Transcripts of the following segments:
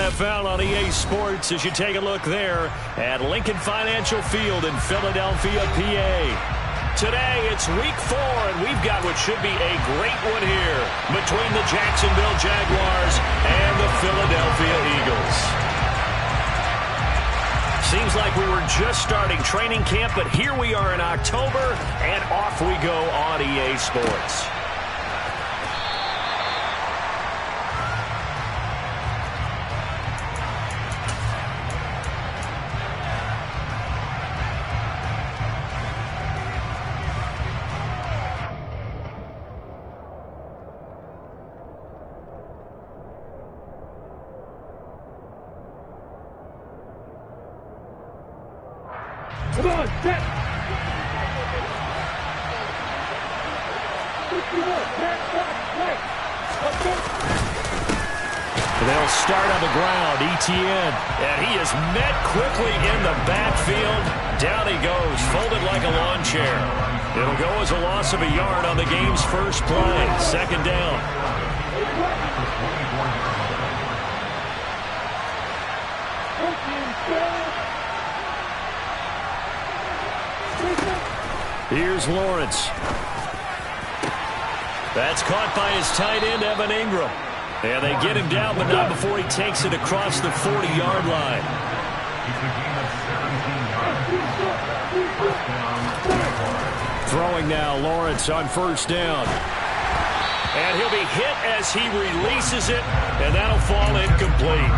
NFL on EA Sports as you take a look there at Lincoln Financial Field in Philadelphia, PA. Today, it's week 4, and we've got what should be a great one here between the Jacksonville Jaguars and the Philadelphia Eagles. Seems like we were just starting training camp, but here we are in October, and off we go on EA Sports. Come on, set! They'll start on the ground, Etienne. And he is met quickly in the backfield. Down he goes, folded like a lawn chair. It'll go as a loss of a yard on the game's first play. Second down. Here's Lawrence. That's caught by his tight end, Evan Ingram. And they get him down, but not before he takes it across the 40-yard line. Throwing now, Lawrence on first down. And he'll be hit as he releases it, and that'll fall incomplete.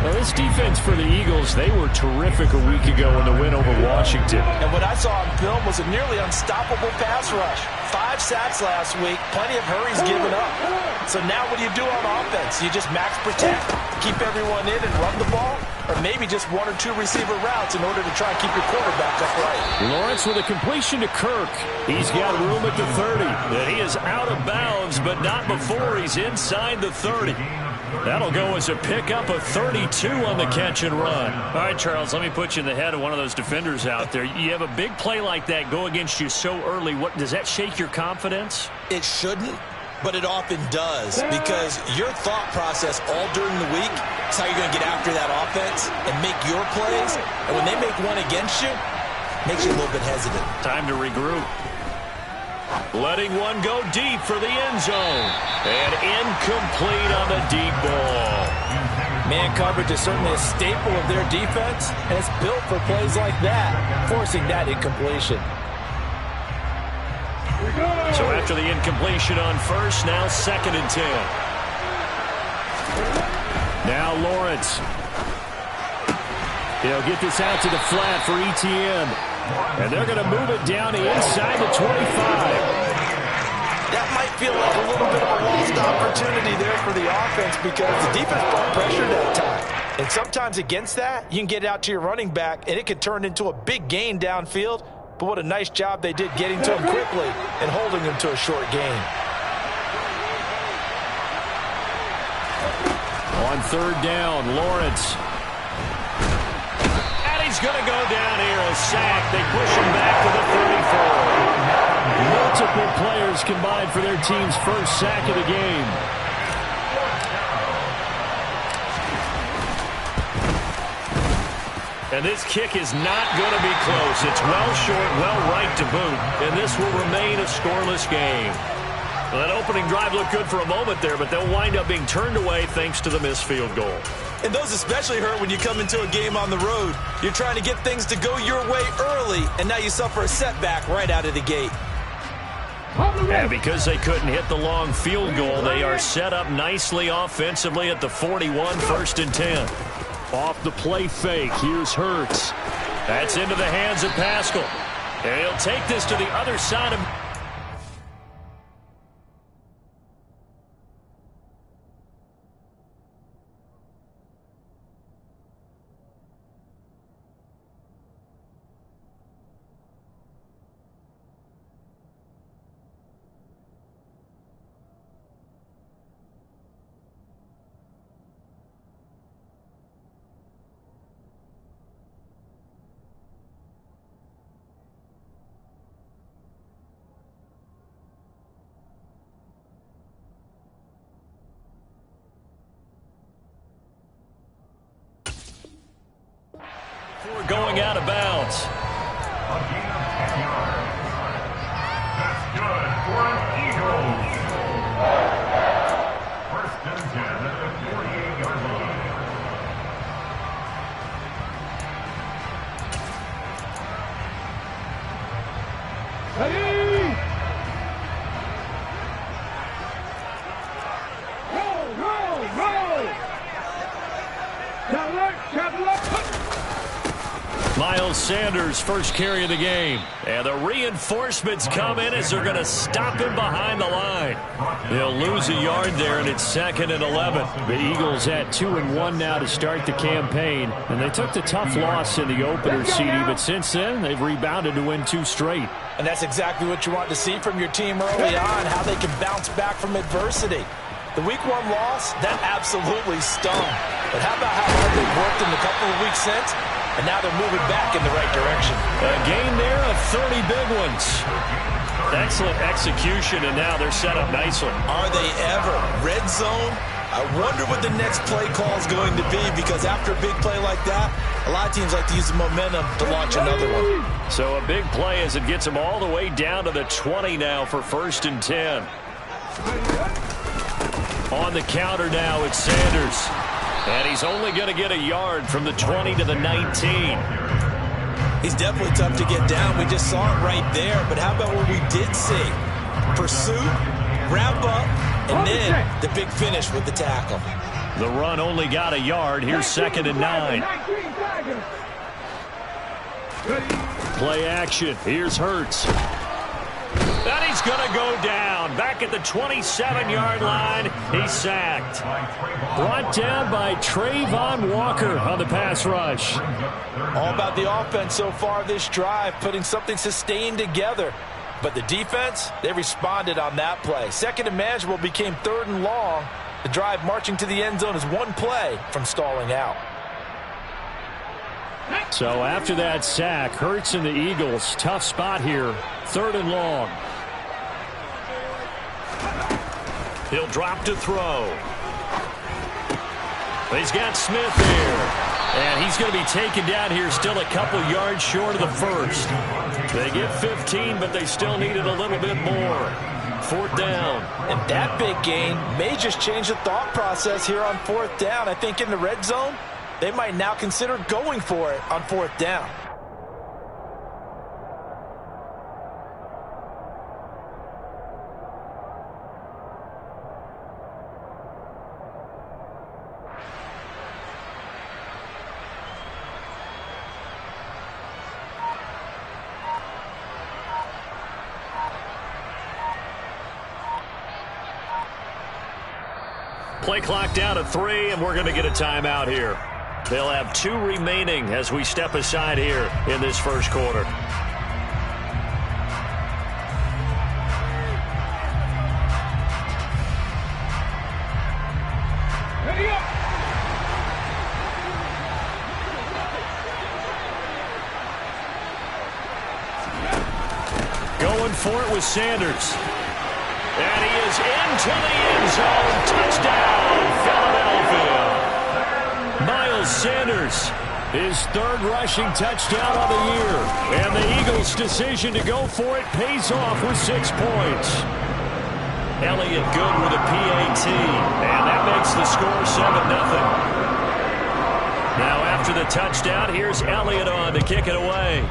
Well, this defense for the Eagles, they were terrific a week ago in the win over Washington. And what I saw on film was a nearly unstoppable pass rush. 5 sacks last week, plenty of hurries given up. So now what do you do on offense? You just max protect, keep everyone in and run the ball, or maybe just 1 or 2 receiver routes in order to try and keep your quarterback upright. Lawrence with a completion to Kirk. He's got room at the 30. And he is out of bounds, but not before he's inside the 30. That'll go as a pickup of 32 on the catch and run. All right, Charles, let me put you in the head of one of those defenders out there. You have a big play like that go against you so early. What does that shake your confidence? It shouldn't, but it often does, because your thought process all during the week is how you're going to get after that offense and make your plays. And when they make one against you, it makes you a little bit hesitant. Time to regroup. Letting one go deep for the end zone. And incomplete on the deep ball. Man coverage is certainly a staple of their defense, and it's built for plays like that, forcing that incompletion. So after the incompletion on first, now 2nd and 10. Now Lawrence. He'll get this out to the flat for Etienne. And they're going to move it down to inside the 25. That might feel like a little bit of a lost opportunity there for the offense because the defense brought pressure that time. And sometimes against that, you can get out to your running back, and it could turn into a big gain downfield. But what a nice job they did getting to him quickly and holding him to a short gain. On 3rd down, Lawrence. He's going to go down here, a sack. They push him back to the 34. Multiple players combined for their team's first sack of the game. And this kick is not going to be close. It's well short, well right to boot. And this will remain a scoreless game. Well, that opening drive looked good for a moment there, but they'll wind up being turned away thanks to the missed field goal. And those especially hurt when you come into a game on the road. You're trying to get things to go your way early, and now you suffer a setback right out of the gate. And because they couldn't hit the long field goal, they are set up nicely offensively at the 41, 1st and 10. Off the play fake, here's Hurts. That's into the hands of Pascal. And he'll take this to the other side of... going out of bounds. A gain of 10 yards. That's good for an Eagles. First and 10 at the 48-yard line. Ready? Roll, roll, roll! Travel up! Miles Sanders, first carry of the game. And the reinforcements come in as they're going to stop him behind the line. They'll lose a yard there, and it's 2nd and 11. The Eagles at 2-1 now to start the campaign. And they took the tough loss in the opener, CD, but since then, they've rebounded to win 2 straight. And that's exactly what you want to see from your team early on, how they can bounce back from adversity. The Week 1 loss, that absolutely stung. But how about how hard they've worked in the couple of weeks since? And now they're moving back in the right direction. A gain there of 30 big ones. Excellent execution, and now they're set up nicely. Are they ever? Red zone? I wonder what the next play call is going to be, because after a big play like that, a lot of teams like to use the momentum to launch another one. So a big play as it gets them all the way down to the 20 now for 1st and 10. On the counter now, it's Sanders. And he's only going to get a yard from the 20 to the 19. He's definitely tough to get down. We just saw it right there. But how about what we did see? Pursuit, wrap up, and then the big finish with the tackle. The run only got a yard. Here's 2nd and 9. Play action. Here's Hurts. And he's going to go down. Back at the 27-yard line. He's sacked. Brought down by Trayvon Walker on the pass rush. All about the offense so far this drive, putting something sustained together. But the defense, they responded on that play. 2nd and manageable became 3rd and long. The drive marching to the end zone is one play from stalling out. So after that sack, Hurts and the Eagles, tough spot here. 3rd and long. He'll drop to throw. He's got Smith here. And he's going to be taken down here, still a couple yards short of the first. They get 15, but they still needed a little bit more. 4th down. And that big gain may just change the thought process here on 4th down. I think in the red zone, they might now consider going for it on 4th down. Play clock down to 3, and we're going to get a timeout here. They'll have 2 remaining as we step aside here in this first quarter. Ready up! Going for it with Sanders. And he is into the end zone. Touchdown, Philadelphia. Miles Sanders, his 3rd rushing touchdown of the year. And the Eagles' decision to go for it pays off with 6 points. Elliott good with a PAT. And that makes the score 7-0. Now after the touchdown, here's Elliott on to kick it away.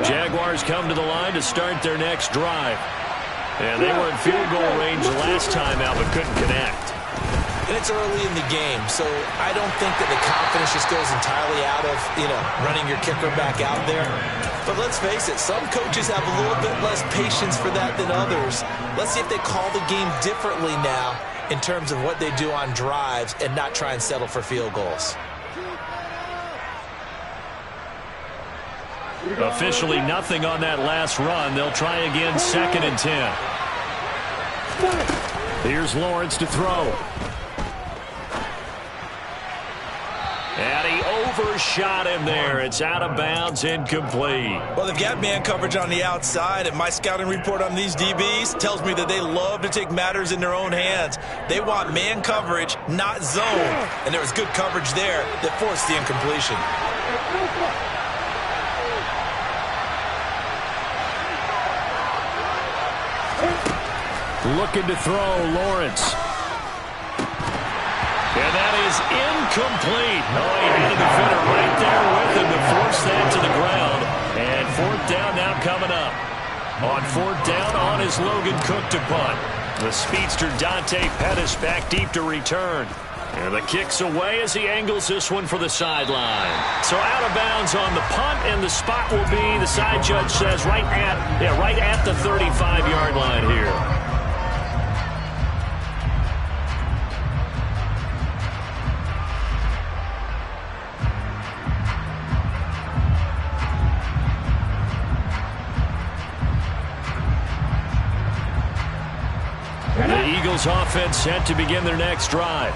Jaguars come to the line to start their next drive. And they were in field goal range last time out, but couldn't connect. And it's early in the game, so I don't think that the confidence just goes entirely out of, running your kicker back out there. But let's face it, some coaches have a little bit less patience for that than others. Let's see if they call the game differently now in terms of what they do on drives and not try and settle for field goals. Officially nothing on that last run. They'll try again 2nd and 10. Here's Lawrence to throw. And he overshot him there. It's out of bounds, incomplete. Well, they've got man coverage on the outside, and my scouting report on these DBs tells me that they love to take matters in their own hands. They want man coverage, not zone. And there was good coverage there that forced the incompletion. Looking to throw, Lawrence. And that is incomplete. Oh, he had a defender right there with him to force that to the ground. And fourth down now coming up. On fourth down, on is Logan Cook to punt. The speedster Dante Pettis back deep to return. And the kick's away as he angles this one for the sideline. So out of bounds on the punt, and the spot will be, the side judge says, right at the 35-yard line here. The Eagles offense set to begin their next drive.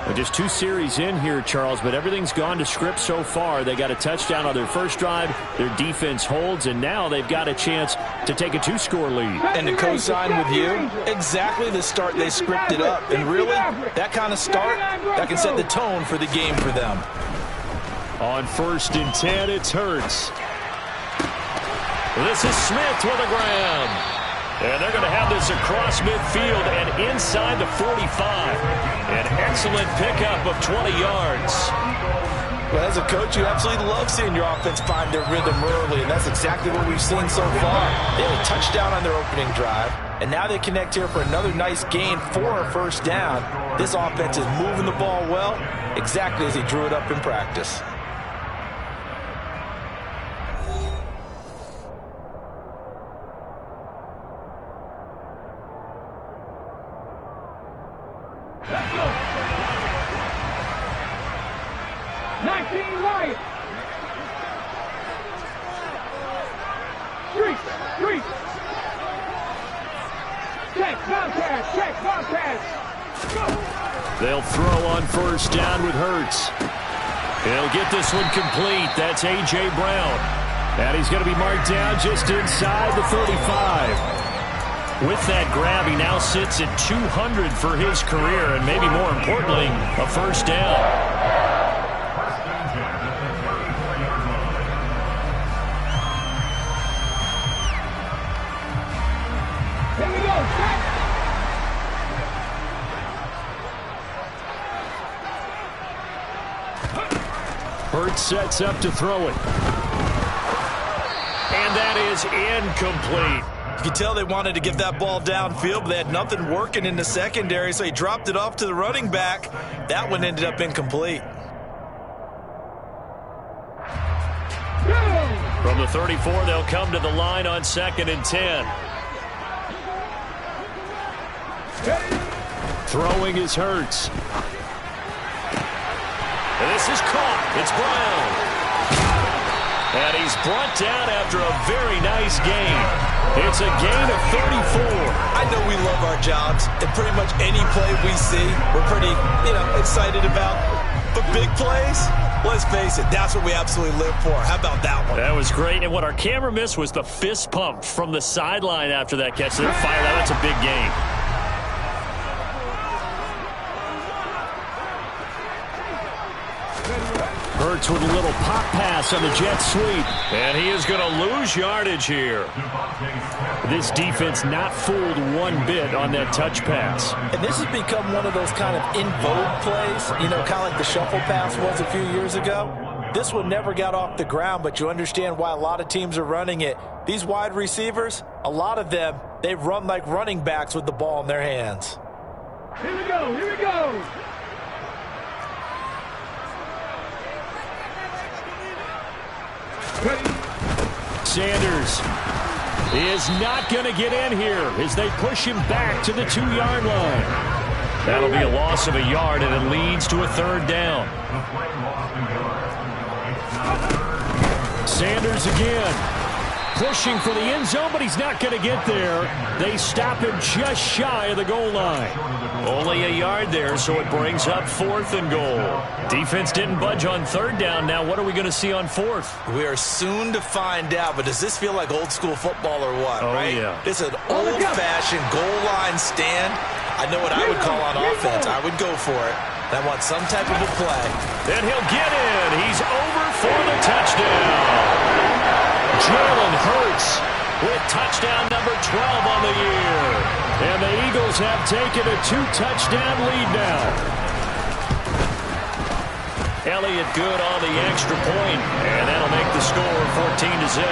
Well, just 2 series in here, Charles, but everything's gone to script so far. They got a touchdown on their first drive. Their defense holds, and now they've got a chance to take a 2-score lead. And to co-sign with you, exactly the start they scripted up. And really, that kind of start, that can set the tone for the game for them. On 1st and 10, it's Hurts. This is Smith with a grab. And they're going to have this across midfield and inside the 45. An excellent pickup of 20 yards. Well, as a coach, you absolutely love seeing your offense find their rhythm early, and that's exactly what we've seen so far. They had a touchdown on their opening drive, and now they connect here for another nice gain for a first down. This offense is moving the ball well, exactly as he drew it up in practice. They'll throw on first down with Hurts. He'll get this one complete. That's A.J. Brown. And he's going to be marked down just inside the 35. With that grab, he now sits at 200 for his career, and maybe more importantly, a first down. Here we go, set. Hurts sets up to throw it. And that is incomplete. You can tell they wanted to get that ball downfield, but they had nothing working in the secondary, so he dropped it off to the running back. That one ended up incomplete. From the 34, they'll come to the line on 2nd and 10. Throwing is Hurts. And this is caught. It's Brown. And he's brought down after a very nice gain. It's a gain of 34. I know we love our jobs, and pretty much any play we see, we're pretty, excited about. But big plays, let's face it, that's what we absolutely live for. How about that one? That was great. And what our camera missed was the fist pump from the sideline after that catch. They're fired out. That's a big gain. Hurts with a little pop pass on the jet sweep. And he is going to lose yardage here. This defense not fooled one bit on that touch pass. And this has become one of those kind of in vogue plays, kind of like the shuffle pass was a few years ago. This one never got off the ground, but you understand why a lot of teams are running it. These wide receivers, a lot of them, they run like running backs with the ball in their hands. Here we go, here we go. Sanders is not going to get in here as they push him back to the 2-yard line. That'll be a loss of a yard, and it leads to a 3rd down. Sanders again. pushing for the end zone, but he's not going to get there. They stop him just shy of the goal line. Only a yard there, so it brings up 4th and goal. Defense didn't budge on 3rd down. Now what are we going to see on 4th? We are soon to find out, but does this feel like old school football or what, right? Yeah. It's an old-fashioned goal line stand. I know what I would call on offense. I would go for it. I want some type of a play. And he'll get in. He's over for the touchdown. Jalen Hurts with touchdown number 12 on the year. And the Eagles have taken a 2-touchdown lead now. Elliott good on the extra point, and that'll make the score 14-0.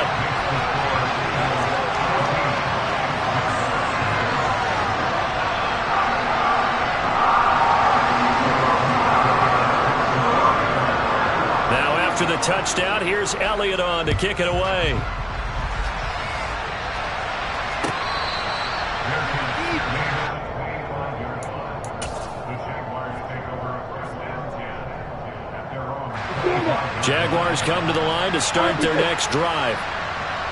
After the touchdown, here's Elliott on to kick it away. Jaguars come to the line to start their next drive.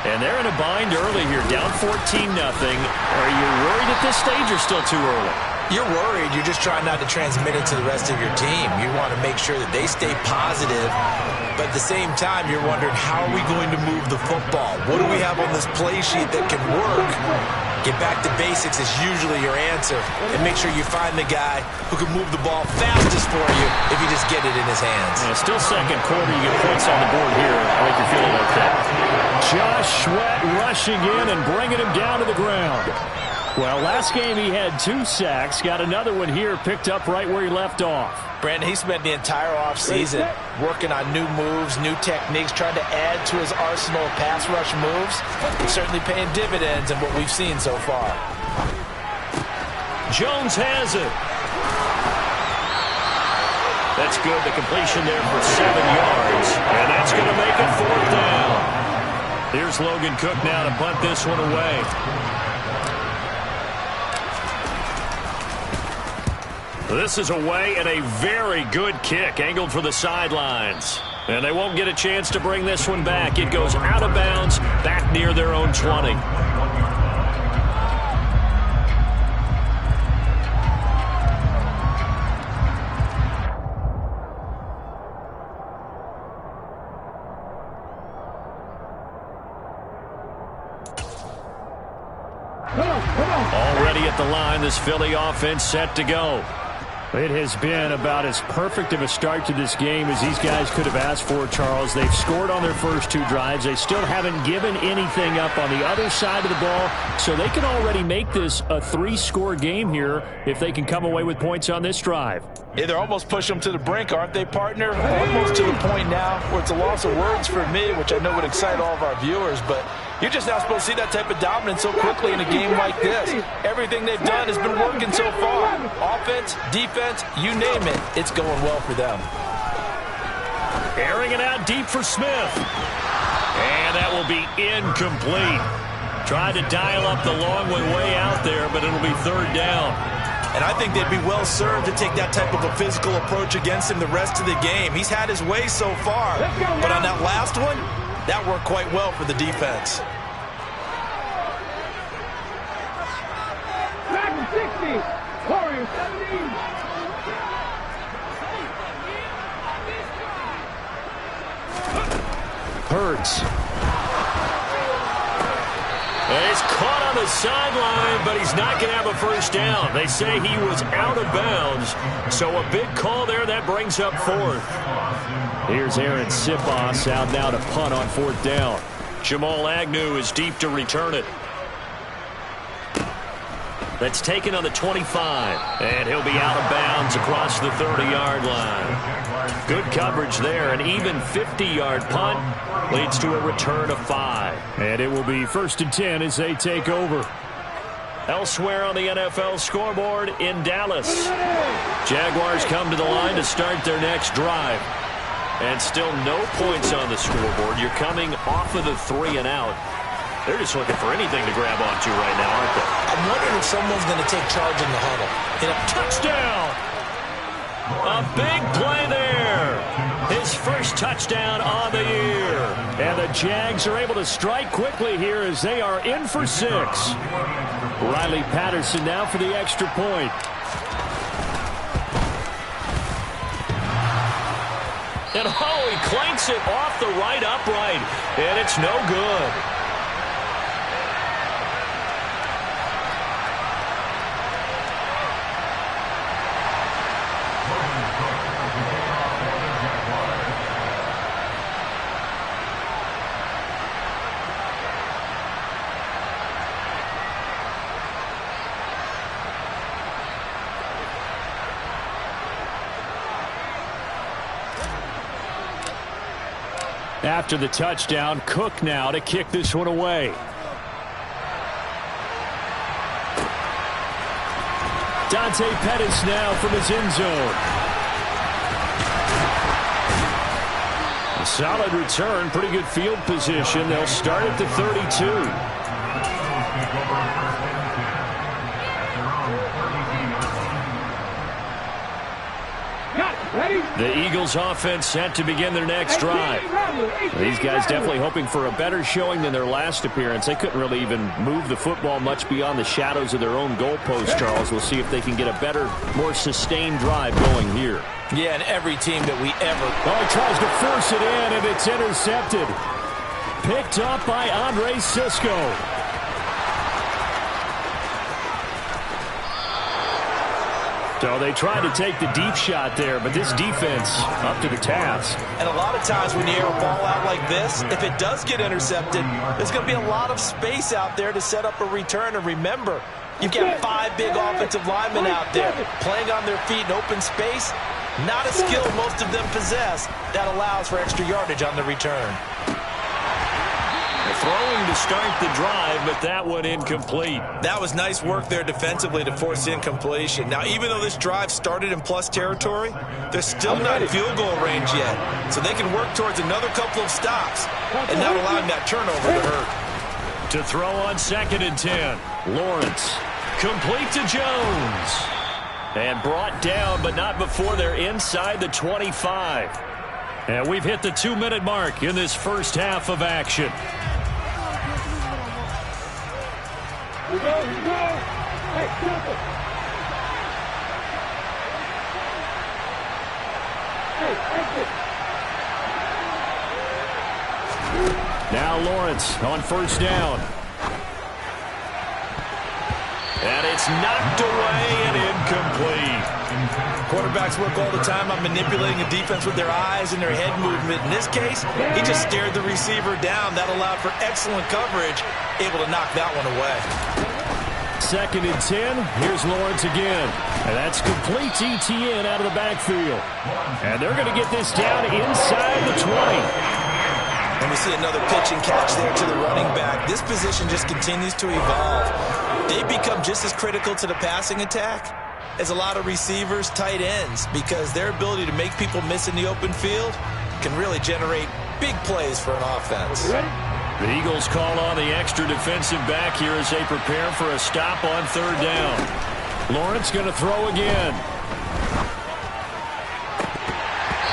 And they're in a bind early here, down 14-0. Are you worried at this stage or still too early? You're worried. You're just trying not to transmit it to the rest of your team. You want to make sure that they stay positive. But at the same time, you're wondering, how are we going to move the football? What do we have on this play sheet that can work? Get back to basics is usually your answer. And make sure you find the guy who can move the ball fastest for you if you just get it in his hands. Yeah, still second quarter. You get points on the board here. I think you're feeling okay. Josh Sweat rushing in and bringing him down to the ground. Well, last game he had 2 sacks. Got another one here, picked up right where he left off. Brandon, he spent the entire offseason working on new moves, new techniques, trying to add to his arsenal of pass rush moves. It's certainly paying dividends in what we've seen so far. Jones has it. That's good. The completion there for 7 yards. And that's going to make it 4th down. Here's Logan Cook now to punt this one away. This is away and a very good kick, angled for the sidelines. And they won't get a chance to bring this one back. It goes out of bounds, back near their own 20. Already at the line, this Philly offense set to go. It has been about as perfect of a start to this game as these guys could have asked for, Charles. They've scored on their first 2 drives. They still haven't given anything up on the other side of the ball, so they can already make this a 3-score game here if they can come away with points on this drive. Yeah, they're almost pushing them to the brink, aren't they, partner? Almost to the point now where it's a loss of words for me, which I know would excite all of our viewers, but you're just not supposed to see that type of dominance so quickly in a game like this. Everything they've done has been working so far. Offense, defense, you name it, it's going well for them. Airing it out deep for Smith. And that will be incomplete. Tried to dial up the long one way out there, but it'll be 3rd down. And I think they'd be well served to take that type of a physical approach against him the rest of the game. He's had his way so far. But on that last one, that worked quite well for the defense. Back to 60. Warriors 17. Hurts. He's caught on the sideline, but he's not going to have a first down. They say he was out of bounds, so a big call there. That brings up 4th. Here's Aaron Sipos out now to punt on 4th down. Jamal Agnew is deep to return it. That's taken on the 25, and he'll be out of bounds across the 30-yard line. Good coverage there. An even 50-yard punt leads to a return of 5. And it will be 1st and 10 as they take over. Elsewhere on the NFL scoreboard in Dallas, Jaguars come to the line to start their next drive. And still no points on the scoreboard. You're coming off of the 3 and out. They're just looking for anything to grab onto right now, aren't they? I'm wondering if someone's going to take charge in the huddle. Touchdown! A big play there. His first touchdown on the year. And the Jags are able to strike quickly here as they are in for 6. Riley Patterson now for the extra point. And he clanks it off the right upright, and it's no good. After the touchdown, Cook now to kick this one away. Dante Pettis now from his end zone. A solid return, pretty good field position. They'll start at the 32. The Eagles offense set to begin their next drive. These guys definitely hoping for a better showing than their last appearance. They couldn't really even move the football much beyond the shadows of their own goalpost, Charles. We'll see if they can get a better, more sustained drive going here. Yeah, and every team that we ever... Oh, he tries to force it in, and it's intercepted. Picked up by Andre Sisco. So they tried to take the deep shot there, but this defense up to the task. And a lot of times when you air a ball out like this, if it does get intercepted, there's going to be a lot of space out there to set up a return. And remember, you've got 5 big offensive linemen out there playing on their feet in open space. Not a skill most of them possess that allows for extra yardage on the return. Throwing to start the drive, but that one incomplete. That was nice work there defensively to force incompletion. Now, even though this drive started in plus territory, they're still not in field goal range yet. So they can work towards another couple of stops and not allowing that turnover to hurt. To throw on 2nd and 10. Lawrence. Complete to Jones. And brought down, but not before they're inside the 25. And we've hit the 2-minute mark in this first half of action. Here we go. Hey, stop it. Hey, exit. Now Lawrence on 1st down. And it's knocked away and incomplete. Quarterbacks work all the time on manipulating a defense with their eyes and their head movement. In this case, he just stared the receiver down. That allowed for excellent coverage, able to knock that one away. 2nd and 10. Here's Lawrence again. And that's complete ETN out of the backfield. And they're going to get this down inside the 20. And we see another pitch and catch there to the running back. This position just continues to evolve. They become just as critical to the passing attack as a lot of receivers, tight ends, because their ability to make people miss in the open field can really generate big plays for an offense. The Eagles call on the extra defensive back here as they prepare for a stop on 3rd down. Lawrence going to throw again.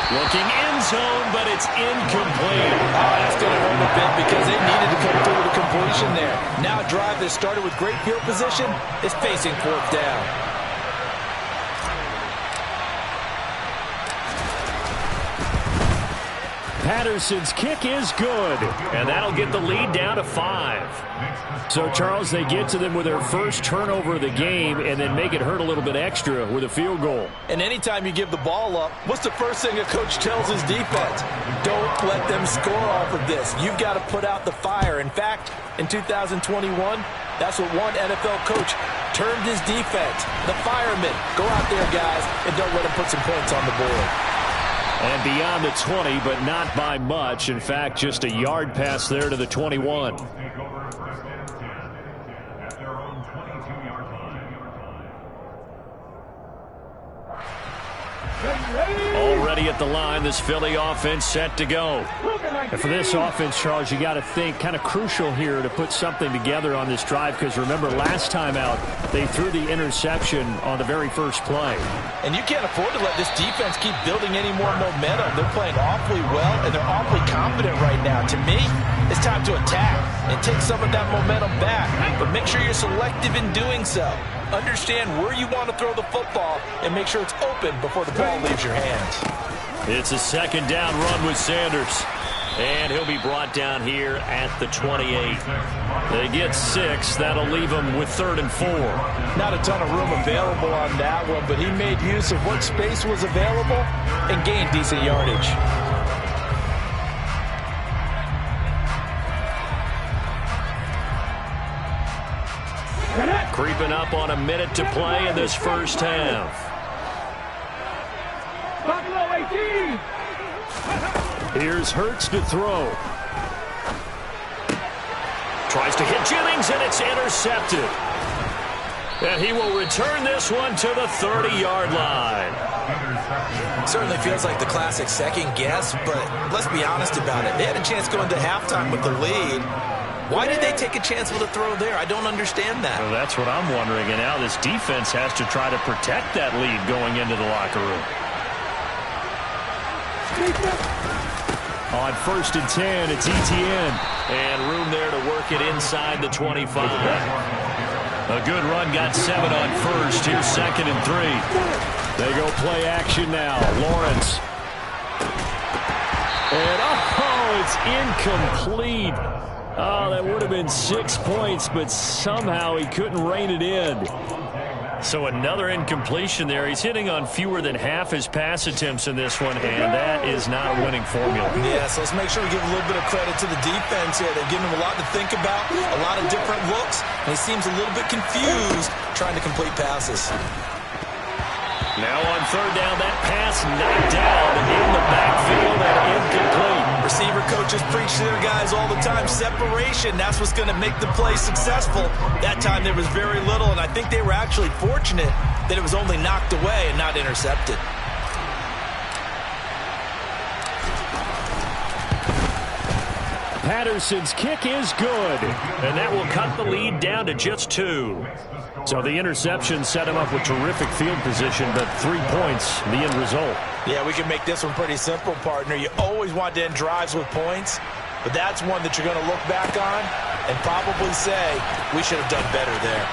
Looking end zone, but it's incomplete. Oh, that's going to hurt a bit because they needed to come through with a completion there. Now a drive that started with great field position is facing 4th down. Patterson's kick is good, and that'll get the lead down to 5. So, Charles, they get to them with their first turnover of the game and then make it hurt a little bit extra with a field goal. And anytime you give the ball up, what's the first thing a coach tells his defense? Don't let them score off of this. You've got to put out the fire. In fact, in 2021, that's what one NFL coach termed his defense, the firemen. Go out there, guys, and don't let them put some points on the board. And beyond the 20, but not by much. In fact, just a yard pass there to the 21. ready at the line. This Philly offense set to go. And for this offense, Charles, you got to think kind of crucial here to put something together on this drive, because remember last time out they threw the interception on the very first play. And you can't afford to let this defense keep building any more momentum. They're playing awfully well, and they're awfully confident right now. To me, it's time to attack and take some of that momentum back, but make sure you're selective in doing so. Understand where you want to throw the football and make sure it's open before the ball leaves your hands. It's a second down run with Sanders. And he'll be brought down here at the 28. They get 6. That'll leave them with 3rd and 4. Not a ton of room available on that one, but he made use of what space was available and gained decent yardage. Creeping up on a minute to play in this first half. Buffalo 18. Here's Hurts to throw. Tries to hit Jennings, and it's intercepted. And he will return this one to the 30-yard line. Certainly feels like the classic second guess, but let's be honest about it. They had a chance going to halftime with the lead. Why did they take a chance with a throw there? I don't understand that. Well, that's what I'm wondering. And now this defense has to try to protect that lead going into the locker room. On 1st and 10, it's Etienne. And room there to work it inside the 25. A good run, got 7 on 1st. Here's 2nd and 3. They go play action now. Lawrence. And, it's incomplete. Oh, that would have been 6 points, but somehow he couldn't rein it in. So another incompletion there. He's hitting on fewer than half his pass attempts in this one, and that is not a winning formula. Yeah, so let's make sure we give a little bit of credit to the defense here. They've given him a lot to think about, a lot of different looks, and he seems a little bit confused trying to complete passes. Now on 3rd down, that pass knocked down in the backfield and incomplete. Receiver coaches preach to their guys all the time. Separation, that's what's going to make the play successful. That time there was very little, and I think they were actually fortunate that it was only knocked away and not intercepted. Patterson's kick is good, and that will cut the lead down to just 2. So the interception set him up with terrific field position, but 3 points, the end result. Yeah, we can make this one pretty simple, partner. You always want to end drives with points, but that's one that you're going to look back on and probably say, we should have done better there.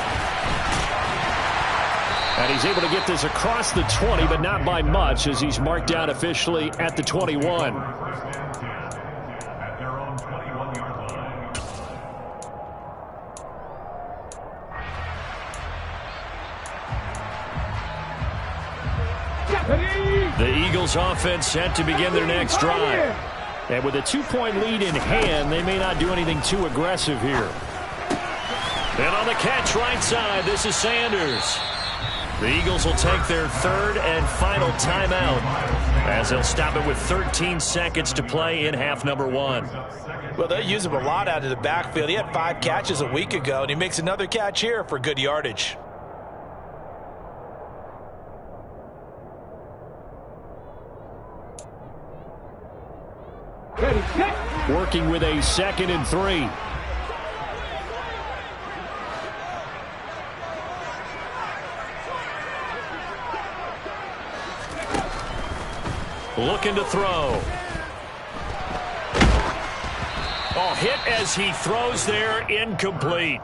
And he's able to get this across the 20, but not by much, as he's marked down officially at the 21. The Eagles offense set to begin their next drive. And with a 2-point lead in hand, they may not do anything too aggressive here. And on the catch right side, this is Sanders. The Eagles will take their 3rd and final timeout, as they'll stop it with 13 seconds to play in half number 1. Well, they use him a lot out of the backfield. He had 5 catches a week ago, and he makes another catch here for good yardage. Working with a 2nd and 3. Looking to throw. Hit as he throws there, incomplete.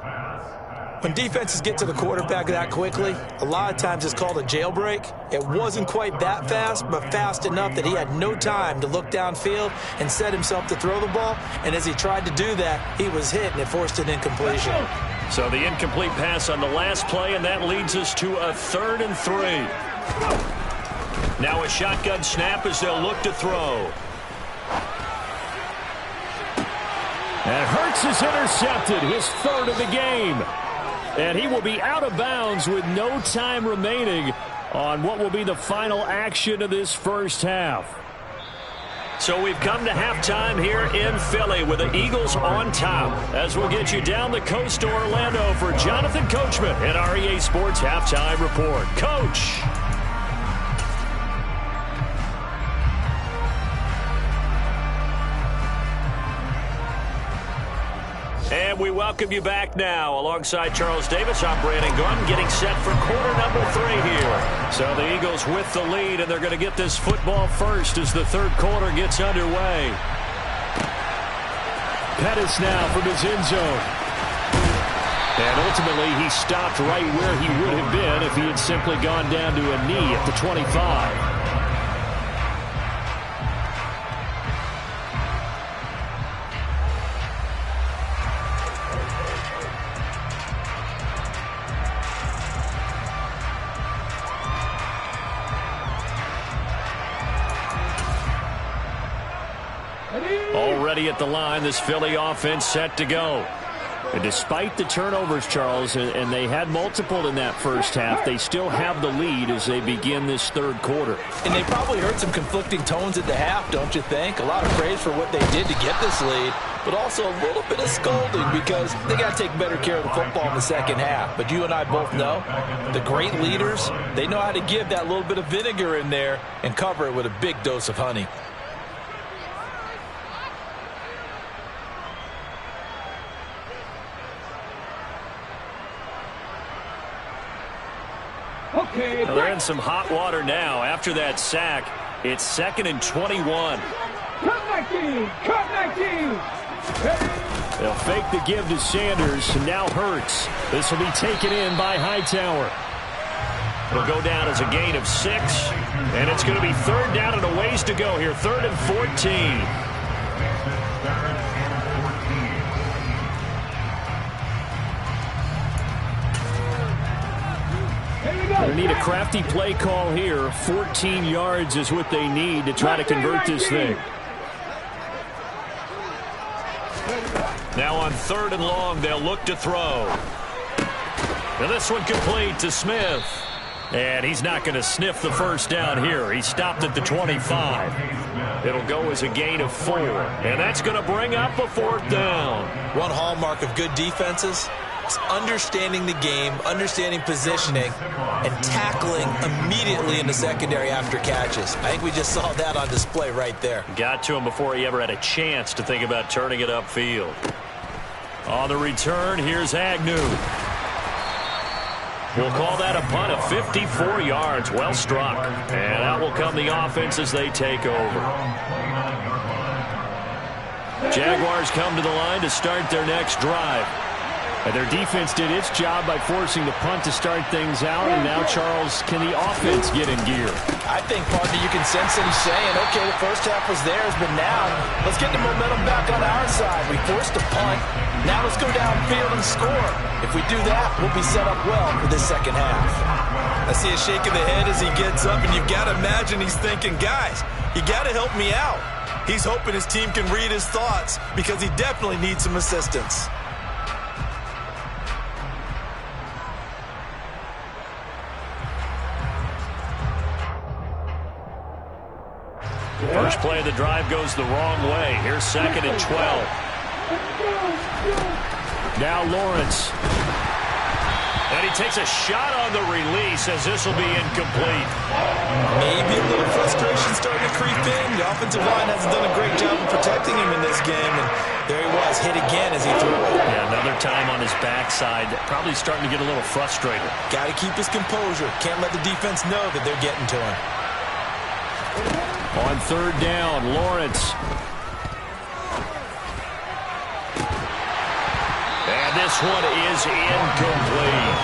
When defenses get to the quarterback that quickly, a lot of times it's called a jailbreak. It wasn't quite that fast, but fast enough that he had no time to look downfield and set himself to throw the ball. And as he tried to do that, he was hit, and it forced an incompletion. So the incomplete pass on the last play, and that leads us to a 3rd and 3. Now a shotgun snap as they'll look to throw. And Hurts is intercepted, his 3rd of the game. And he will be out of bounds with no time remaining on what will be the final action of this first half. So we've come to halftime here in Philly with the Eagles on top, as we'll get you down the coast to Orlando for Jonathan Coachman at REA Sports Halftime Report. Coach. And we welcome you back now. Alongside Charles Davis, I'm Brandon Gunn, getting set for quarter number 3 here. So the Eagles with the lead, and they're going to get this football first as the third quarter gets underway. Pettis now from his end zone. And ultimately, he stopped right where he would have been if he had simply gone down to a knee at the 25. Already at the line, this Philly offense set to go. And despite the turnovers, Charles, and they had multiple in that first half, they still have the lead as they begin this third quarter. And they probably heard some conflicting tones at the half, don't you think? A lot of praise for what they did to get this lead, but also a little bit of scolding because they got to take better care of the football in the second half. But you and I both know the great leaders, they know how to give that little bit of vinegar in there and cover it with a big dose of honey. Okay, Well, they're in some hot water now. After that sack, it's 2nd and 21. cut 19, cut 19. They'll fake the give to Sanders, and now Hurts. This will be taken in by Hightower. It'll go down as a gain of 6, and it's going to be third down and a ways to go here. 3rd and 14. They need a crafty play call here. 14 yards is what they need to try to convert this thing. Now on 3rd and long, they'll look to throw. And this one complete to Smith. And he's not going to sniff the first down here. He stopped at the 25. It'll go as a gain of 4. And that's going to bring up a 4th down. One hallmark of good defenses is understanding the game, understanding positioning, and tackling immediately in the secondary after catches. I think we just saw that on display right there. Got to him before he ever had a chance to think about turning it upfield. On the return, here's Agnew. We'll call that a punt of 54 yards. Well struck. And out will come the offense as they take over. Jaguars come to the line to start their next drive. And their defense did its job by forcing the punt to start things out. And now, Charles, can the offense get in gear? I think, partner, you can sense them saying, okay, the first half was theirs, but now let's get the momentum back on our side. We forced a punt. Now let's go downfield and score. If we do that, we'll be set up well for this second half. I see a shake of the head as he gets up, and you've got to imagine he's thinking, guys, you got to help me out. He's hoping his team can read his thoughts because he definitely needs some assistance. First play of the drive goes the wrong way. Here's 2nd and 12. Now Lawrence. And he takes a shot on the release as this will be incomplete. Maybe a little frustration starting to creep in. The offensive line hasn't done a great job of protecting him in this game. And there he was, hit again as he threw it. Yeah, another time on his backside. Probably starting to get a little frustrated. Got to keep his composure. Can't let the defense know that they're getting to him. On 3rd down, Lawrence. And this one is incomplete.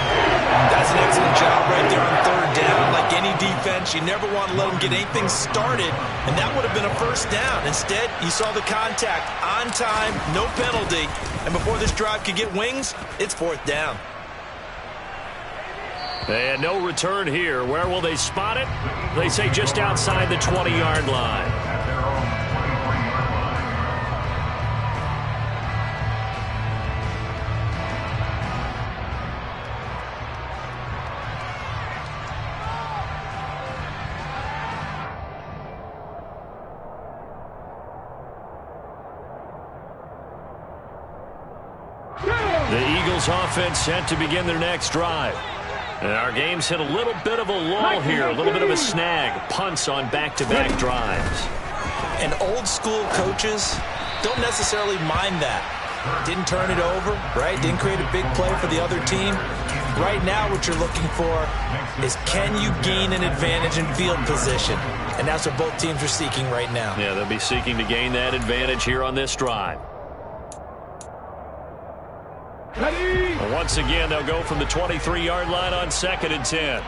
That's an excellent job right there on 3rd down. Like any defense, you never want to let them get anything started, and that would have been a first down. Instead, you saw the contact on time, no penalty, and before this drive could get wings, it's 4th down. And no return here. Where will they spot it? They say just outside the 20-yard line. The Eagles offense set to begin their next drive. And our game's hit a little bit of a lull here, a little bit of a snag. Punts on back-to-back drives. And old-school coaches don't necessarily mind that. Didn't turn it over, right? Didn't create a big play for the other team. Right now what you're looking for is, can you gain an advantage in field position? And that's what both teams are seeking right now. Yeah, they'll be seeking to gain that advantage here on this drive. Well, once again, they'll go from the 23-yard line on 2nd and 10.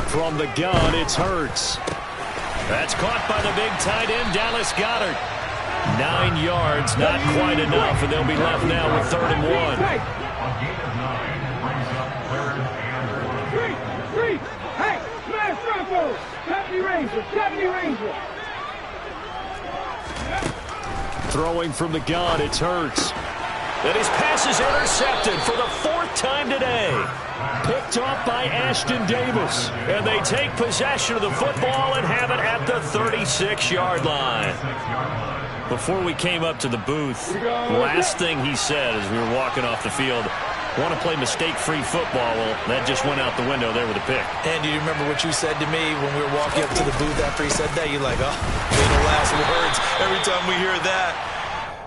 From the gun, it's Hurts. That's caught by the big tight end, Dallas Goedert. 9 yards, not quite enough, and they'll be left now with 3rd and 1. A gain of 9 brings up 3rd and 1. Hey, smash Bronco! 70 Ranger! Throwing from the gun, it's Hurts. And his pass is intercepted for the 4th time today. Picked off by Ashton Davis. And they take possession of the football and have it at the 36-yard line. Before we came up to the booth, last thing he said as we were walking off the field, want to play mistake-free football. Well, that just went out the window there with a pick. And do you remember what you said to me when we were walking up to the booth after he said that? You're like, oh, little last words. Every time we hear that,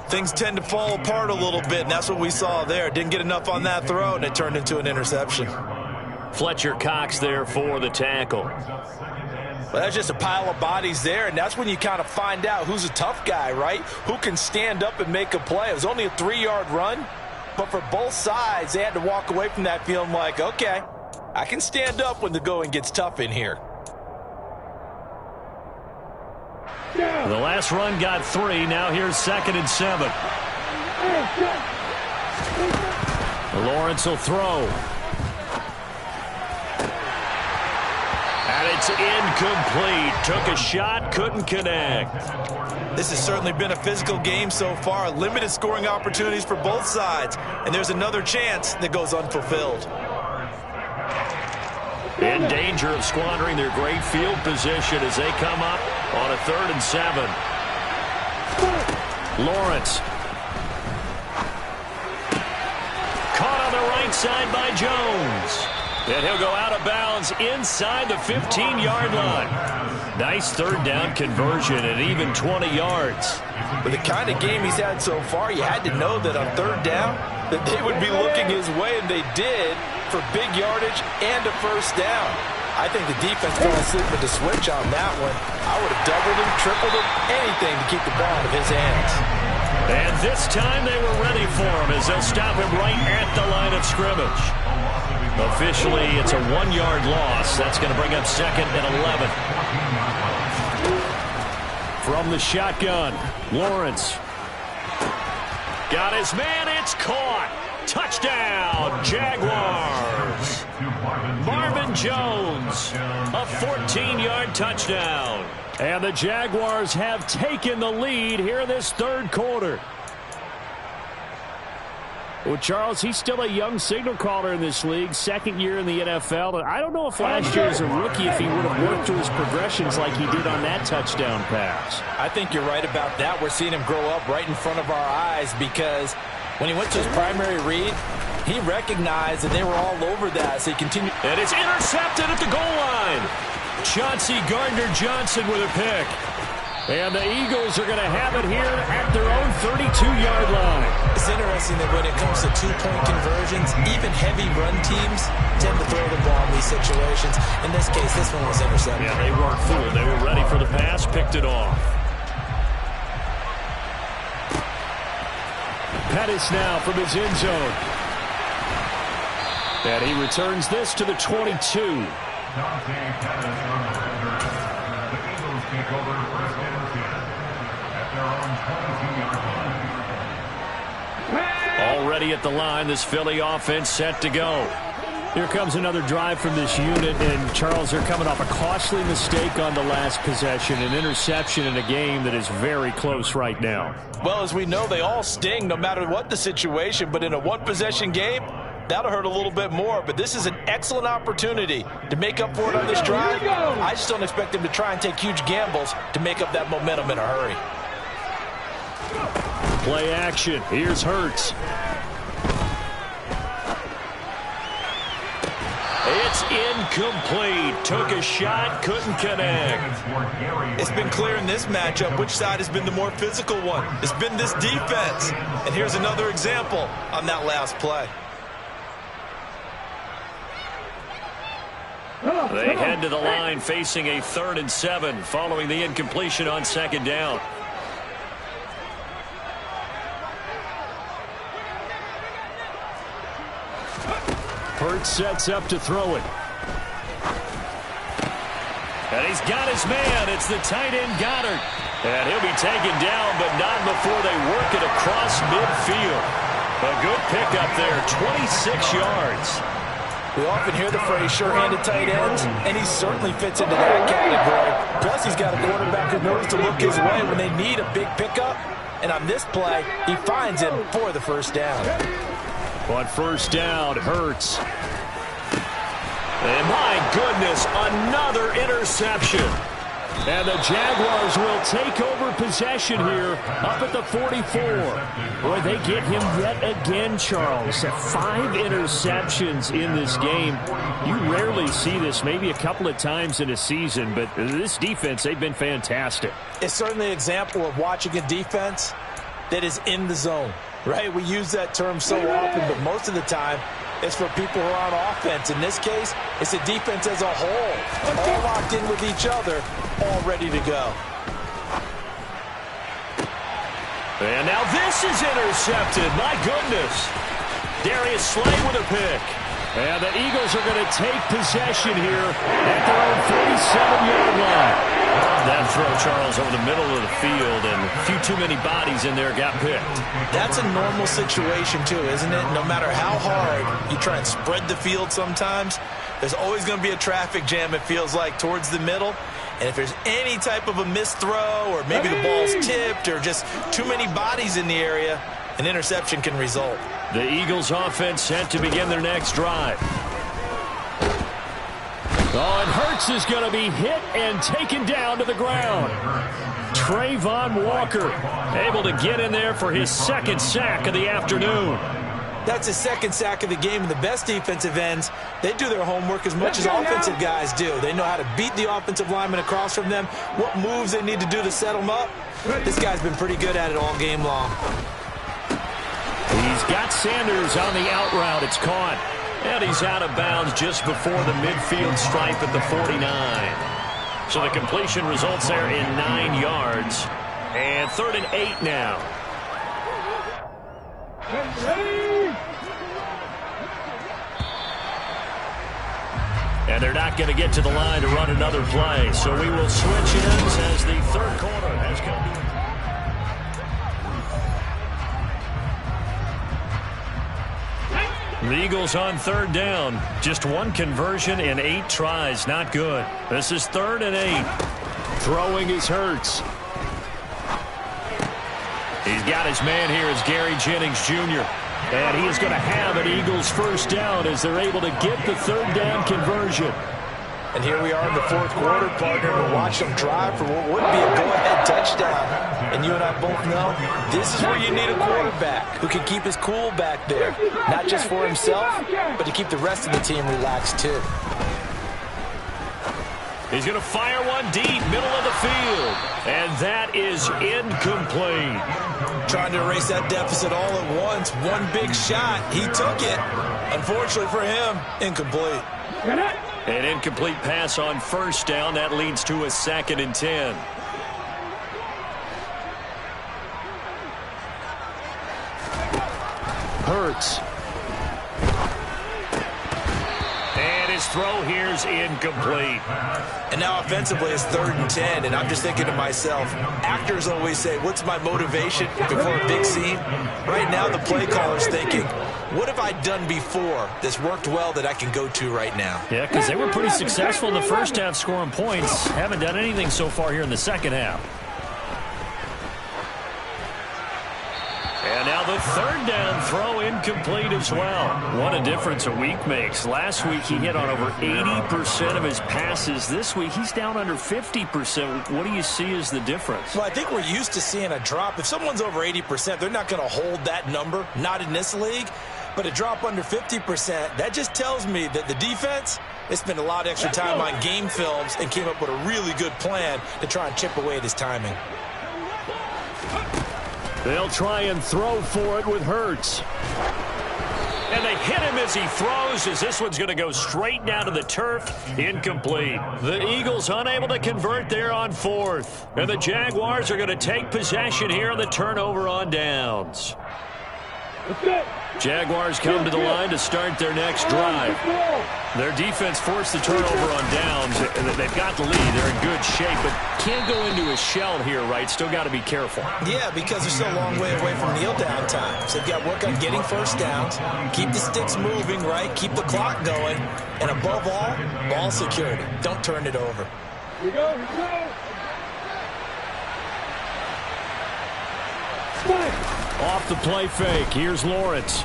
things tend to fall apart a little bit, and that's what we saw there. Didn't get enough on that throw, and it turned into an interception. Fletcher Cox there for the tackle. Well, that's just a pile of bodies there, and that's when you kind of find out who's a tough guy, right? Who can stand up and make a play. It was only a 3-yard run, but for both sides, they had to walk away from that feeling like, okay, I can stand up when the going gets tough in here. The last run got 3. Now here's 2nd and 7. Lawrence will throw. And it's incomplete. Took a shot, couldn't connect. This has certainly been a physical game so far. Limited scoring opportunities for both sides. And there's another chance that goes unfulfilled. In danger of squandering their great field position as they come up on a 3rd and 7. Lawrence. Caught on the right side by Jones. And he'll go out of bounds inside the 15-yard line. Nice 3rd down conversion at even 20 yards. With the kind of game he's had so far, you had to know that on 3rd down that they would be looking his way, and they did, for big yardage and a 1st down. I think the defense fell asleep with the switch on that one. I would have doubled him, tripled him, anything to keep the ball out of his hands. And this time they were ready for him as they'll stop him right at the line of scrimmage. Officially, it's a 1-yard loss. That's going to bring up 2nd and 11. From the shotgun, Lawrence. Got his man, it's caught. Touchdown, Jaguars. Marvin Jones, a 14-yard touchdown. And the Jaguars have taken the lead here in this 3rd quarter. Well, Charles, he's still a young signal caller in this league, 2nd year in the NFL. I don't know if last year as a rookie if he would have worked through his progressions like he did on that touchdown pass. I think you're right about that. We're seeing him grow up right in front of our eyes because when he went to his primary read, he recognized that they were all over that, so he continued. And it's intercepted at the goal line. Chauncey Gardner-Johnson with a pick. And the Eagles are going to have it here at their own 32-yard line. It's interesting that when it comes to 2-point conversions, even heavy run teams tend to throw the ball in these situations. In this case, this one was intercepted. Yeah, they weren't fooled. They were ready for the pass, picked it off. Pettis now from his end zone. And he returns this to the 22. Dante Pettis on the return. The Eagles take over 1st and 10 at their own 22-yard line. Already at the line, this Philly offense set to go. Here comes another drive from this unit, and Charles, they're coming off a costly mistake on the last possession, an interception in a game that is very close right now. Well, as we know, they all sting no matter what the situation, but in a one-possession game, that'll hurt a little bit more. But this is an excellent opportunity to make up for it on this drive. I just don't expect them to try and take huge gambles to make up that momentum in a hurry. Play action. Here's Hurts. It's incomplete. Took a shot, couldn't connect. It's been clear in this matchup which side has been the more physical one. It's been this defense. And here's another example on that last play. They head to the line facing a 3rd and 7 following the incompletion on 2nd down. Hurts sets up to throw it. And he's got his man. It's the tight end Goddard. And he'll be taken down, but not before they work it across midfield. A good pickup there, 26 yards. We often hear the phrase sure-handed tight ends, and he certainly fits into that category. Plus, he's got a quarterback who knows to look his way when they need a big pickup. And on this play, he finds him for the 1st down. On 1st down, Hurts. And my goodness, another interception. And the Jaguars will take over possession here up at the 44. Boy, they get him yet again, Charles. 5 interceptions in this game. You rarely see this, maybe a couple of times in a season, but this defense, they've been fantastic. It's certainly an example of watching a defense that is in the zone, right? We use that term so often, but most of the time, it's for people who are on offense. In this case, it's a defense as a whole, all locked in with each other, all ready to go. And now this is intercepted. My goodness. Darius Slay with a pick. And the Eagles are going to take possession here at their own 47-yard line. That throw, Charles, over the middle of the field, and a few too many bodies in there got picked. That's a normal situation, too, isn't it? No matter how hard you try and spread the field sometimes, there's always going to be a traffic jam, it feels like, towards the middle. And if there's any type of a missed throw, or maybe the ball's tipped, or just too many bodies in the area, an interception can result. The Eagles offense set to begin their next drive. Oh, and Hurts is going to be hit and taken down to the ground. Trayvon Walker able to get in there for his 2nd sack of the afternoon. That's his 2nd sack of the game, and the best defensive ends, they do their homework as much as offensive guys do. They know how to beat the offensive lineman across from them, what moves they need to do to set them up. This guy's been pretty good at it all game long. He's got Sanders on the out route. It's caught. And he's out of bounds just before the midfield stripe at the 49. So the completion results there in 9 yards. And 3rd and 8 now. And they're not going to get to the line to run another play. So we will switch ends as the 3rd quarter has come to an end. The Eagles on 3rd down. Just 1 conversion in 8 tries. Not good. This is 3rd and 8. Throwing is Hurts. He's got his man here as Gary Jennings Jr. And he is going to have an Eagles 1st down as they're able to get the 3rd down conversion. And here we are in the 4th quarter, partner. We're watching them drive for what would be a go-ahead touchdown. And you and I both know this is where you need a quarterback who can keep his cool back there. Not just for himself, but to keep the rest of the team relaxed too. He's going to fire one deep, middle of the field. And that is incomplete. Trying to erase that deficit all at once. One big shot. He took it. Unfortunately for him, incomplete. An incomplete pass on 1st down. That leads to a 2nd and 10. Hurts. And his throw here's incomplete. And now offensively it's 3rd and 10, and I'm just thinking to myself, actors always say, what's my motivation before a big scene? Right now the play caller's thinking, what have I done before that's worked well that I can go to right now? Yeah, because they were pretty successful in the 1st half scoring points. Haven't done anything so far here in the 2nd half. And now the 3rd down throw incomplete as well. What a difference a week makes. Last week he hit on over 80% of his passes. This week he's down under 50%. What do you see as the difference? Well, I think we're used to seeing a drop. If someone's over 80%, they're not going to hold that number. Not in this league. But a drop under 50%, that just tells me that the defense, they spent a lot of extra time on game films and came up with a really good plan to try and chip away at his timing. They'll try and throw for it with Hurts. And they hit him as he throws, as this one's going to go straight down to the turf. Incomplete. The Eagles unable to convert there on fourth. And the Jaguars are going to take possession here on the turnover on downs. Jaguars come to the line to start their next drive. Their defense forced the turnover on downs. They've got the lead. They're in good shape, but can't go into a shell here, right? Still got to be careful. Yeah, because they're still a long way away from kneel down time. So they've got to work on getting first downs, keep the sticks moving, right? Keep the clock going. And above all, ball security. Don't turn it over. Here we go. Off the play fake. Here's Lawrence.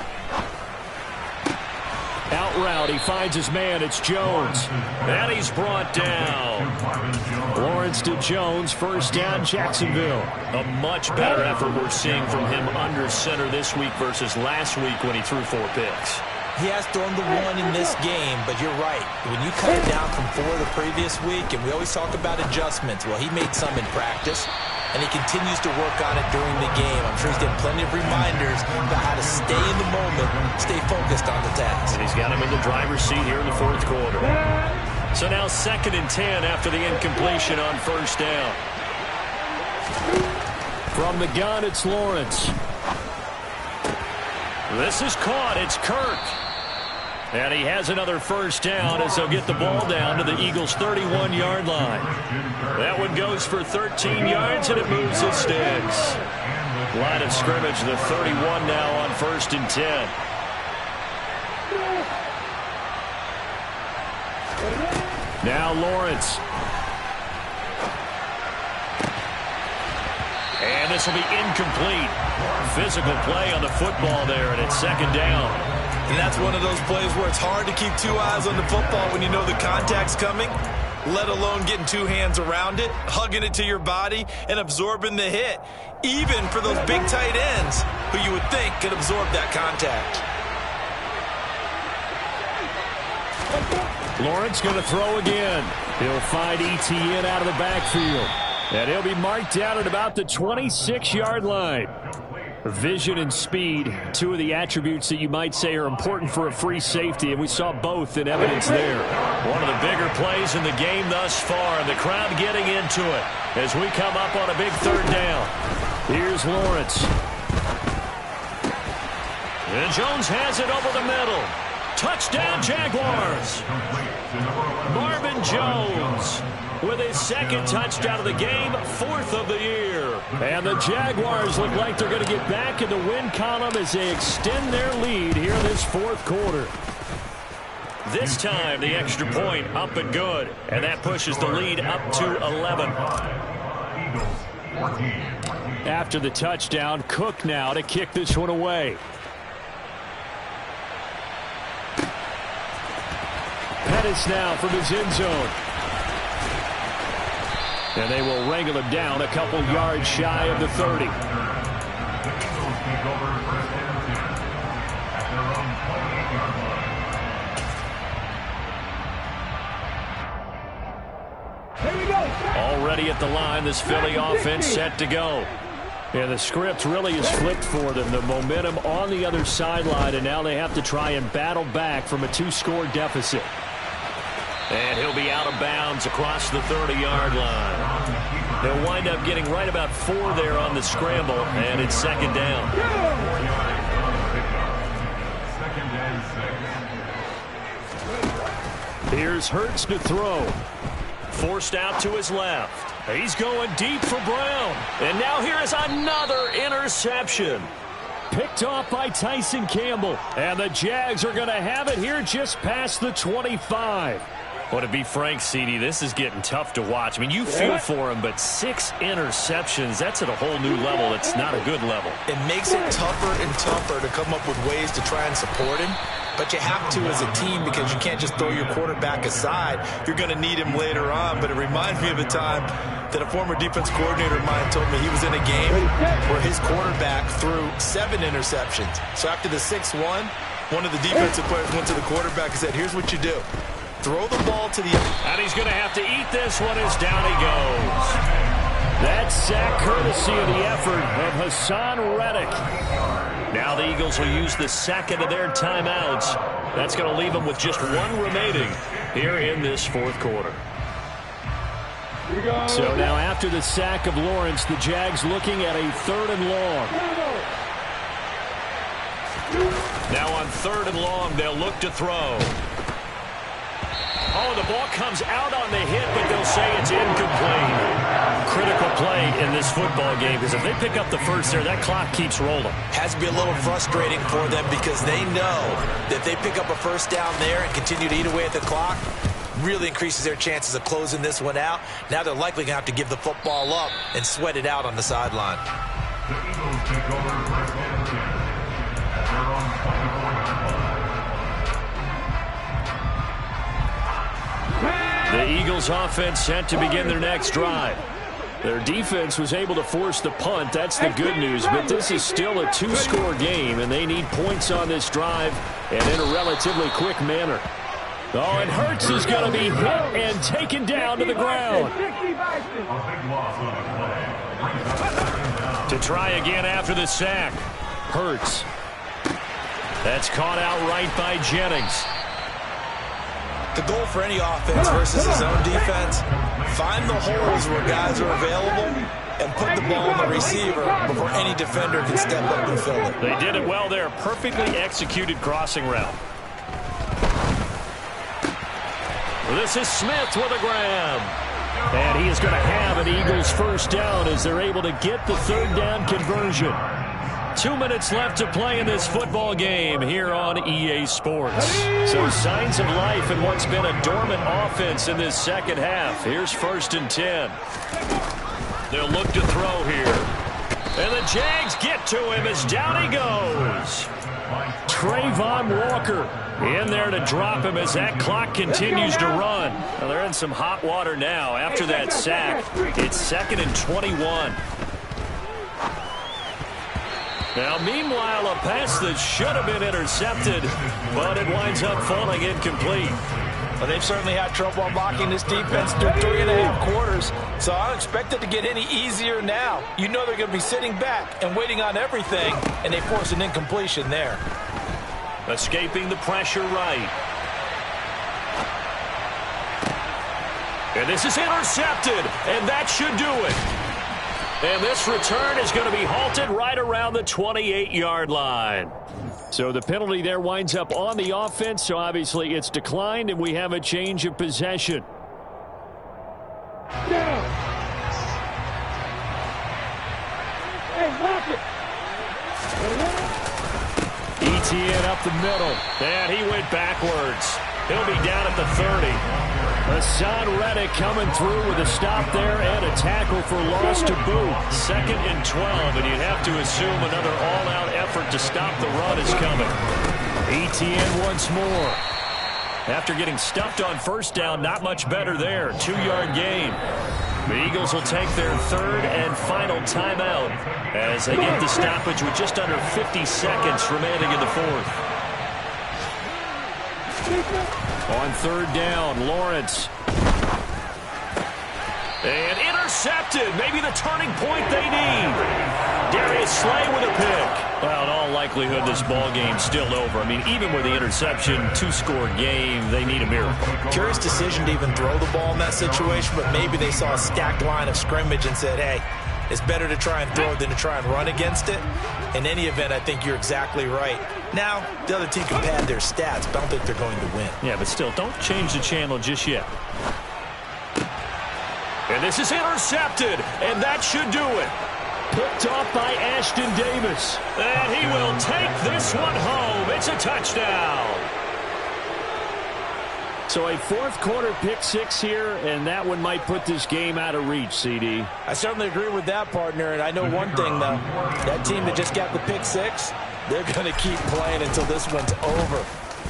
Out route. He finds his man. It's Jones. And he's brought down. Lawrence to Jones. First down, Jacksonville. A much better effort we're seeing from him under center this week versus last week when he threw 4 picks. He has thrown the one in this game, but you're right. When you cut it down from 4 the previous week, and we always talk about adjustments, well, he made some in practice, and he continues to work on it during the game. I'm sure he's getting plenty of reminders about how to stay in the moment, stay focused on the task. And he's got him in the driver's seat here in the 4th quarter. So now 2nd and 10 after the incompletion on first down. From the gun, it's Lawrence. This is caught. It's Kirk. And he has another first down as they'll get the ball down to the Eagles' 31-yard line. That one goes for 13 yards, and it moves the sticks. Line of scrimmage, the 31 now on 1st and 10. Now Lawrence. And this will be incomplete. Physical play on the football there, and it's 2nd down. And that's one of those plays where it's hard to keep 2 eyes on the football when you know the contact's coming, let alone getting 2 hands around it, hugging it to your body, and absorbing the hit, even for those big tight ends who you would think could absorb that contact. Lawrence going to throw again. He'll find Etienne out of the backfield. And he'll be marked out at about the 26-yard line. Vision and speed, 2 of the attributes that you might say are important for a free safety, and we saw both in evidence there. One of the bigger plays in the game thus far, and the crowd getting into it as we come up on a big 3rd down. Here's Lawrence. And Jones has it over the middle. Touchdown, Jaguars. Marvin Jones with his 2nd touchdown of the game, 4th of the year. And the Jaguars look like they're going to get back in the win column as they extend their lead here in this 4th quarter. This time, the extra point up and good. And that pushes the lead up to 11. After the touchdown, Cook now to kick this one away. Pettis now from his end zone. And they will wrangle him down a couple yards shy of the 30. Already at the line, this Philly offense set to go. And the script really is flipped for them. The momentum on the other sideline, and now they have to try and battle back from a 2-score deficit. And he'll be out of bounds across the 30-yard line. They'll wind up getting right about 4 there on the scramble, and it's 2nd down. Here's Hurts to throw. Forced out to his left. He's going deep for Brown. And now here is another interception. Picked off by Tyson Campbell. And the Jags are going to have it here just past the 25. Well, to be frank, CD, this is getting tough to watch. I mean, you feel for him, but 6 interceptions, that's at a whole new level. It's not a good level. It makes it tougher and tougher to come up with ways to try and support him. But you have to as a team because you can't just throw your quarterback aside. You're going to need him later on. But it reminds me of a time that a former defense coordinator of mine told me he was in a game where his quarterback threw 7 interceptions. So after the 6th one, One of the defensive players went to the quarterback and said, here's what you do. Throw the ball to the... And he's going to have to eat this one as down he goes. That sack courtesy of the effort of Hassan Reddick. Now the Eagles will use the second of their timeouts. That's going to leave them with just one remaining here in this fourth quarter. So now after the sack of Lawrence, the Jags looking at a 3rd and long. Now on 3rd and long, they'll look to throw. Oh, the ball comes out on the hit, but they'll say it's incomplete. Critical play in this football game, because if they pick up the first there, that clock keeps rolling. Has to be a little frustrating for them because they know that if they pick up a first down there and continue to eat away at the clock, really increases their chances of closing this one out. Now they're likely going to have to give the football up and sweat it out on the sideline. The Eagles take over first and 10 at their own 24-yard line. The Eagles offense set to begin their next drive. Their defense was able to force the punt. That's the good news, but this is still a 2-score game, and they need points on this drive and in a relatively quick manner. Oh, and Hurts is going to be hit and taken down to the ground. To try again after the sack. Hurts. That's caught outright by Jennings. The goal for any offense versus his own defense, find the holes where guys are available and put the ball on the receiver before any defender can step up and fill it. They did it well there. Perfectly executed crossing route. This is Smith with a grab. And he is going to have an Eagles first down as they're able to get the 3rd down conversion. 2 minutes left to play in this football game here on EA Sports. So signs of life in what's been a dormant offense in this second half. Here's 1st and 10. They'll look to throw here. And the Jags get to him as down he goes. Trayvon Walker in there to drop him as that clock continues to run. Well, they're in some hot water now after that sack. It's 2nd and 21. Now, meanwhile, a pass that should have been intercepted, but it winds up falling incomplete. Well, they've certainly had trouble unlocking this defense through 3.5 quarters, so I don't expect it to get any easier now. You know they're going to be sitting back and waiting on everything, and they force an incompletion there. Escaping the pressure right. And this is intercepted, and that should do it. And this return is going to be halted right around the 28-yard line. So the penalty there winds up on the offense, so obviously it's declined, and we have a change of possession. Down. Hey, lock it. ETN up the middle, and he went backwards. He'll be down at the 30. Hassan Reddick coming through with a stop there and a tackle for loss to boot. 2nd and 12, and you'd have to assume another all-out effort to stop the run is coming. ETN once more. After getting stuffed on first down, not much better there. 2-yard gain. The Eagles will take their 3rd and final timeout as they get the stoppage with just under 50 seconds remaining in the 4th. On 3rd down, Lawrence. And intercepted. Maybe the turning point they need. Darius Slay with a pick. Well, in all likelihood, this ball game's still over. I mean, even with the interception, 2-score game, they need a miracle. Curious decision to even throw the ball in that situation, but maybe they saw a stacked line of scrimmage and said, hey, it's better to try and throw than to try and run against it. In any event, I think you're exactly right. Now, the other team can pad their stats, but I don't think they're going to win. Yeah, but still, don't change the channel just yet. And this is intercepted, and that should do it. Picked off by Ashton Davis. And he will take this one home. It's a touchdown. So a 4th quarter pick 6 here, and that one might put this game out of reach, CD. I certainly agree with that, partner, and I know one thing, though. That team that just got the pick 6, they're going to keep playing until this one's over.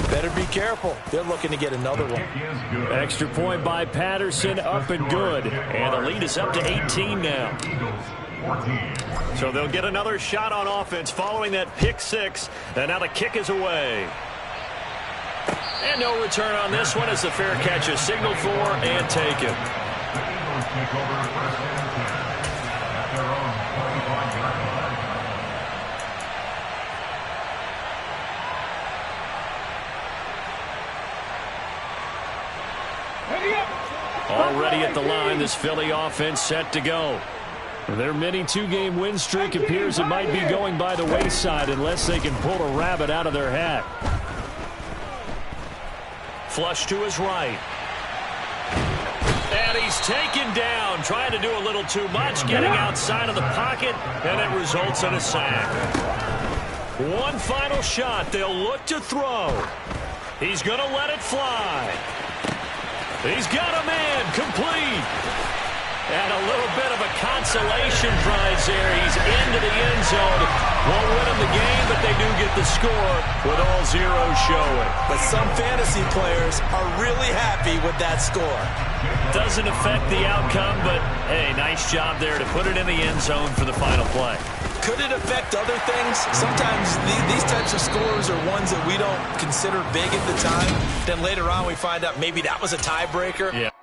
Better be careful. They're looking to get another one. Extra point by Patterson, up and good. And the lead is up to 18 now. So they'll get another shot on offense following that pick six. And now the kick is away. And no return on this one as the fair catch is signaled for and taken. The Eagles take over first and 10 at their own 25-yard line. Already at the line, this Philly offense set to go. Their mini two-game win streak appears it might be going by the wayside unless they can pull a rabbit out of their hat. Flush to his right. And he's taken down, trying to do a little too much, getting outside of the pocket, and it results in a sack. One final shot. They'll look to throw. He's going to let it fly. He's got a man complete. And a little bit of a consolation prize there. He's into the end zone. Won't win him the game, but they do get the score with all zeros showing. But some fantasy players are really happy with that score. Doesn't affect the outcome, but, hey, nice job there to put it in the end zone for the final play. Could it affect other things? Sometimes these types of scores are ones that we don't consider big at the time. Then later on we find out maybe that was a tiebreaker. Yeah.